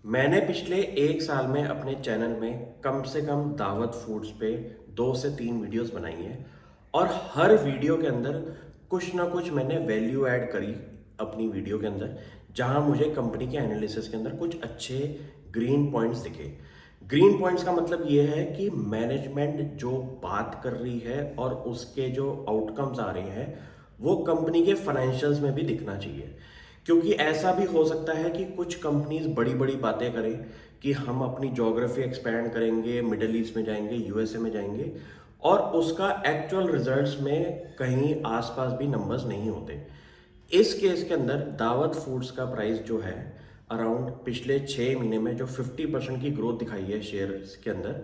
मैंने पिछले 1 साल में अपने चैनल में कम से कम दावत फूड्स पे 2 से 3 वीडियोस बनाई हैं और हर वीडियो के अंदर कुछ ना कुछ मैंने वैल्यू ऐड करी अपनी वीडियो के अंदर, जहां मुझे कंपनी के एनालिसिस के अंदर कुछ अच्छे ग्रीन पॉइंट्स दिखे। ग्रीन पॉइंट्स का मतलब ये है कि मैनेजमेंट जो बात कर रही है और उसके जो आउटकम्स आ रहे हैं वो कंपनी के फाइनेंशियल्स में भी दिखना चाहिए। क्योंकि ऐसा भी हो सकता है कि कुछ कंपनीज बड़ी बड़ी बातें करें कि हम अपनी ज्योग्राफी एक्सपैंड करेंगे, मिडल ईस्ट में जाएंगे, यूएसए में जाएंगे, और उसका एक्चुअल रिजल्ट्स में कहीं आसपास भी नंबर्स नहीं होते। इस केस के अंदर दावत फूड्स का प्राइस जो है अराउंड पिछले 6 महीने में जो 50% की ग्रोथ दिखाई है शेयर के अंदर,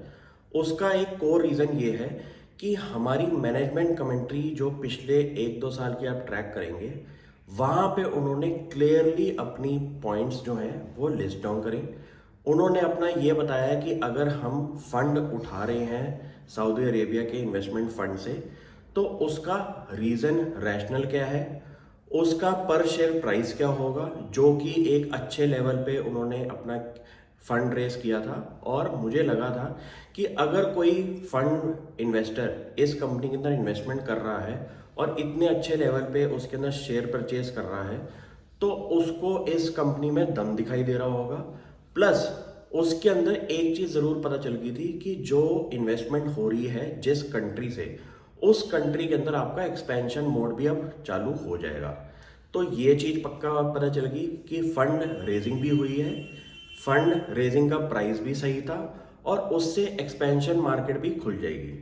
उसका एक कोर रीज़न ये है कि हमारी मैनेजमेंट कमेंट्री जो पिछले 1-2 साल की आप ट्रैक करेंगे, वहाँ पे उन्होंने क्लियरली अपनी पॉइंट्स जो हैं वो लिस्ट डाउन करें। उन्होंने अपना ये बताया कि अगर हम फंड उठा रहे हैं सऊदी अरेबिया के इन्वेस्टमेंट फंड से, तो उसका रीज़न रैशनल क्या है, उसका पर शेयर प्राइस क्या होगा, जो कि एक अच्छे लेवल पे उन्होंने अपना फंड रेस किया था। और मुझे लगा था कि अगर कोई फंड इन्वेस्टर इस कंपनी के अंदर इन्वेस्टमेंट कर रहा है और इतने अच्छे लेवल पे उसके अंदर शेयर परचेज कर रहा है, तो उसको इस कंपनी में दम दिखाई दे रहा होगा। प्लस उसके अंदर एक चीज़ ज़रूर पता चल गई थी कि जो इन्वेस्टमेंट हो रही है जिस कंट्री से, उस कंट्री के अंदर आपका एक्सपेंशन मोड भी अब चालू हो जाएगा। तो ये चीज़ पक्का पता चल गई कि फंड रेजिंग भी हुई है, फंड रेजिंग का प्राइस भी सही था, और उससे एक्सपेंशन मार्केट भी खुल जाएगी।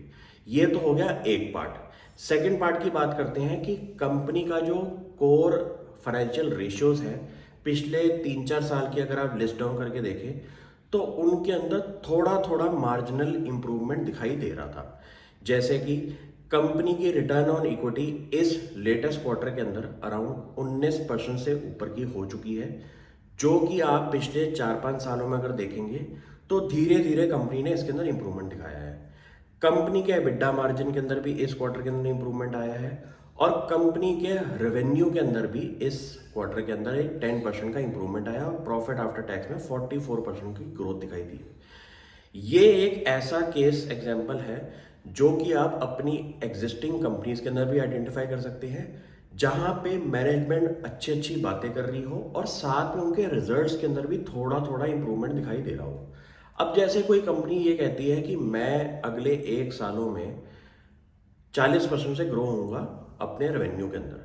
ये तो हो गया एक पार्ट। सेकंड पार्ट की बात करते हैं कि कंपनी का जो कोर फाइनेंशियल रेशियोज है पिछले 3-4 साल की अगर आप लिस्ट डाउन करके देखें, तो उनके अंदर थोड़ा थोड़ा मार्जिनल इंप्रूवमेंट दिखाई दे रहा था। जैसे कि कंपनी की रिटर्न ऑन इक्विटी इस लेटेस्ट क्वार्टर के अंदर अराउंड 19% से ऊपर की हो चुकी है, जो कि आप पिछले 4-5 सालों में अगर देखेंगे तो धीरे धीरे कंपनी ने इसके अंदर इंप्रूवमेंट दिखाया है। कंपनी के एबिटा मार्जिन के अंदर भी इस क्वार्टर के अंदर इंप्रूवमेंट आया है, और कंपनी के रेवेन्यू के अंदर भी इस क्वार्टर के अंदर एक 10% का इंप्रूवमेंट आया और प्रॉफिट आफ्टर टैक्स में 44% की ग्रोथ दिखाई दी है। ये एक ऐसा केस एग्जाम्पल है जो कि आप अपनी एग्जिस्टिंग कंपनीज के अंदर भी आइडेंटिफाई कर सकते हैं, जहां पे मैनेजमेंट अच्छी अच्छी बातें कर रही हो और साथ में उनके रिजल्ट्स के अंदर भी थोड़ा थोड़ा इंप्रूवमेंट दिखाई दे रहा हो। अब जैसे कोई कंपनी ये कहती है कि मैं अगले 1 सालों में 40% से ग्रो होऊंगा अपने रेवेन्यू के अंदर,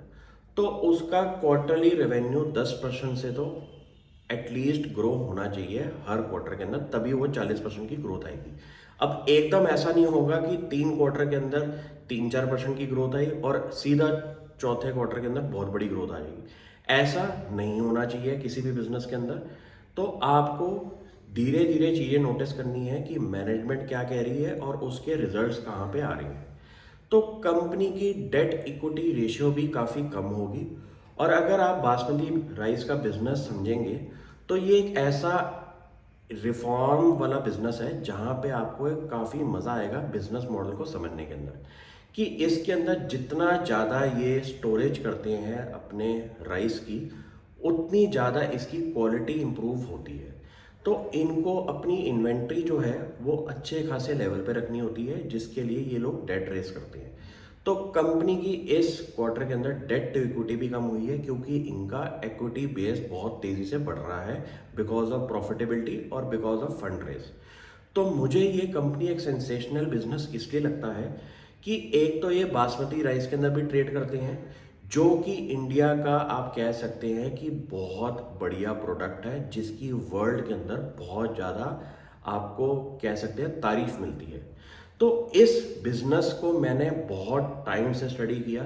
तो उसका क्वार्टरली रेवेन्यू 10% से तो एटलीस्ट ग्रो होना चाहिए हर क्वार्टर के अंदर, तभी वो 40% की ग्रोथ आएगी। अब एकदम ऐसा नहीं होगा कि 3 क्वार्टर के अंदर 3-4% की ग्रोथ आई और सीधा चौथे क्वार्टर के अंदर बहुत बड़ी ग्रोथ आ जाएगी। ऐसा नहीं होना चाहिए किसी भी बिजनेस के अंदर। तो आपको धीरे धीरे चीज़ें नोटिस करनी है कि मैनेजमेंट क्या कह रही है और उसके रिजल्ट्स कहाँ पे आ रहे हैं। तो कंपनी की डेट इक्विटी रेशियो भी काफ़ी कम होगी। और अगर आप बासमती राइस का बिजनेस समझेंगे, तो ये एक ऐसा रिफॉर्म वाला बिजनेस है जहाँ पे आपको एक काफ़ी मज़ा आएगा बिजनेस मॉडल को समझने के अंदर, कि इसके अंदर जितना ज़्यादा ये स्टोरेज करते हैं अपने राइस की, उतनी ज़्यादा इसकी क्वालिटी इंप्रूव होती है। तो इनको अपनी इन्वेंट्री जो है वो अच्छे खासे लेवल पे रखनी होती है, जिसके लिए ये लोग डेट रेस करते हैं। तो कंपनी की इस क्वार्टर के अंदर डेट टू इक्विटी भी कम हुई है, क्योंकि इनका इक्विटी बेस बहुत तेज़ी से बढ़ रहा है बिकॉज ऑफ प्रॉफिटेबिलिटी और बिकॉज ऑफ फंड रेस। तो मुझे ये कंपनी एक सेंसेशनल बिजनेस इसलिए लगता है कि एक तो ये बासमती राइस के अंदर भी ट्रेड करते हैं, जो कि इंडिया का आप कह सकते हैं कि बहुत बढ़िया प्रोडक्ट है, जिसकी वर्ल्ड के अंदर बहुत ज़्यादा आपको कह सकते हैं तारीफ मिलती है। तो इस बिजनेस को मैंने बहुत टाइम से स्टडी किया,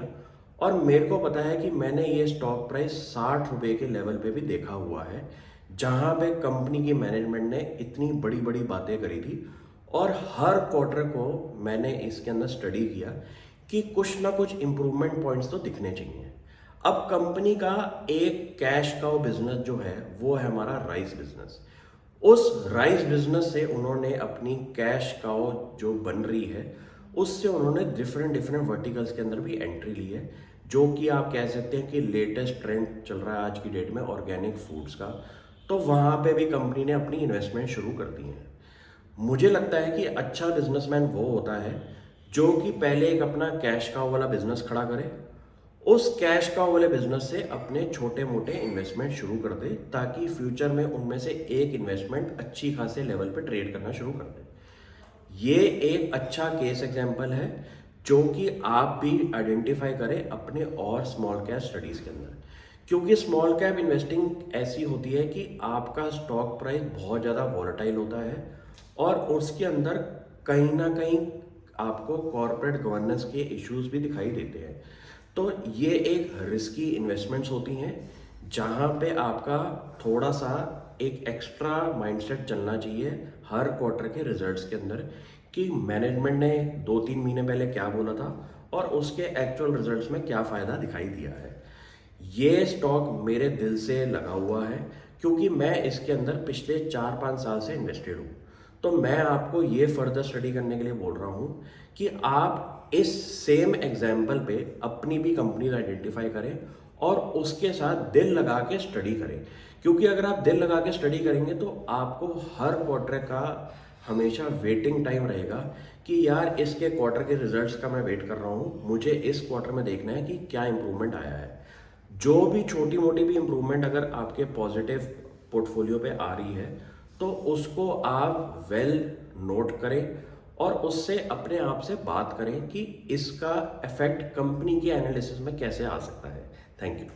और मेरे को पता है कि मैंने ये स्टॉक प्राइस 60 रुपये के लेवल पे भी देखा हुआ है, जहां पे कंपनी की मैनेजमेंट ने इतनी बड़ी बड़ी बातें करी थी। और हर क्वार्टर को मैंने इसके अंदर स्टडी किया कि कुछ ना कुछ इंप्रूवमेंट पॉइंट्स तो दिखने चाहिए। अब कंपनी का एक कैश काउ बिजनेस जो है वो है हमारा राइस बिजनेस। उस राइस बिजनेस से उन्होंने अपनी कैश काउ जो बन रही है, उससे उन्होंने डिफरेंट डिफरेंट वर्टिकल्स के अंदर भी एंट्री ली है, जो कि आप कह सकते हैं कि लेटेस्ट ट्रेंड चल रहा है आज की डेट में ऑर्गेनिक फूड्स का। तो वहाँ पे भी कंपनी ने अपनी इन्वेस्टमेंट शुरू कर दी है। मुझे लगता है कि अच्छा बिजनेसमैन वो होता है जो कि पहले एक अपना कैश काउ वाला बिजनेस खड़ा करे, उस कैश काउ वाले बिजनेस से अपने छोटे मोटे इन्वेस्टमेंट शुरू कर दे, ताकि फ्यूचर में उनमें से एक इन्वेस्टमेंट अच्छी खासे लेवल पे ट्रेड करना शुरू कर दे। ये एक अच्छा केस एग्जांपल है जो कि आप भी आइडेंटिफाई करें अपने और स्मॉल कैप स्टडीज के अंदर, क्योंकि स्मॉल कैप इन्वेस्टिंग ऐसी होती है कि आपका स्टॉक प्राइस बहुत ज़्यादा वॉलेटाइल होता है और उसके अंदर कहीं ना कहीं आपको कॉर्पोरेट गवर्नेंस के इश्यूज भी दिखाई देते हैं। तो ये एक रिस्की इन्वेस्टमेंट्स होती हैं जहाँ पे आपका थोड़ा सा एक एक्स्ट्रा माइंडसेट चलना चाहिए हर क्वार्टर के रिजल्ट्स के अंदर, कि मैनेजमेंट ने 2-3 महीने पहले क्या बोला था और उसके एक्चुअल रिजल्ट्स में क्या फ़ायदा दिखाई दिया है। ये स्टॉक मेरे दिल से लगा हुआ है क्योंकि मैं इसके अंदर पिछले 4-5 साल से इन्वेस्टेड हूँ। तो मैं आपको ये फर्दर स्टडी करने के लिए बोल रहा हूँ कि आप इस सेम एग्जाम्पल पे अपनी भी कंपनीज आइडेंटिफाई करें और उसके साथ दिल लगा के स्टडी करें, क्योंकि अगर आप दिल लगा के स्टडी करेंगे तो आपको हर क्वार्टर का हमेशा वेटिंग टाइम रहेगा कि यार इसके क्वार्टर के रिजल्ट्स का मैं वेट कर रहा हूँ, मुझे इस क्वार्टर में देखना है कि क्या इंप्रूवमेंट आया है। जो भी छोटी मोटी भी इंप्रूवमेंट अगर आपके पॉजिटिव पोर्टफोलियो पे आ रही है तो उसको आप वेल नोट करें और उससे अपने आप से बात करें कि इसका इफेक्ट कंपनी के एनालिसिस में कैसे आ सकता है। Thank you.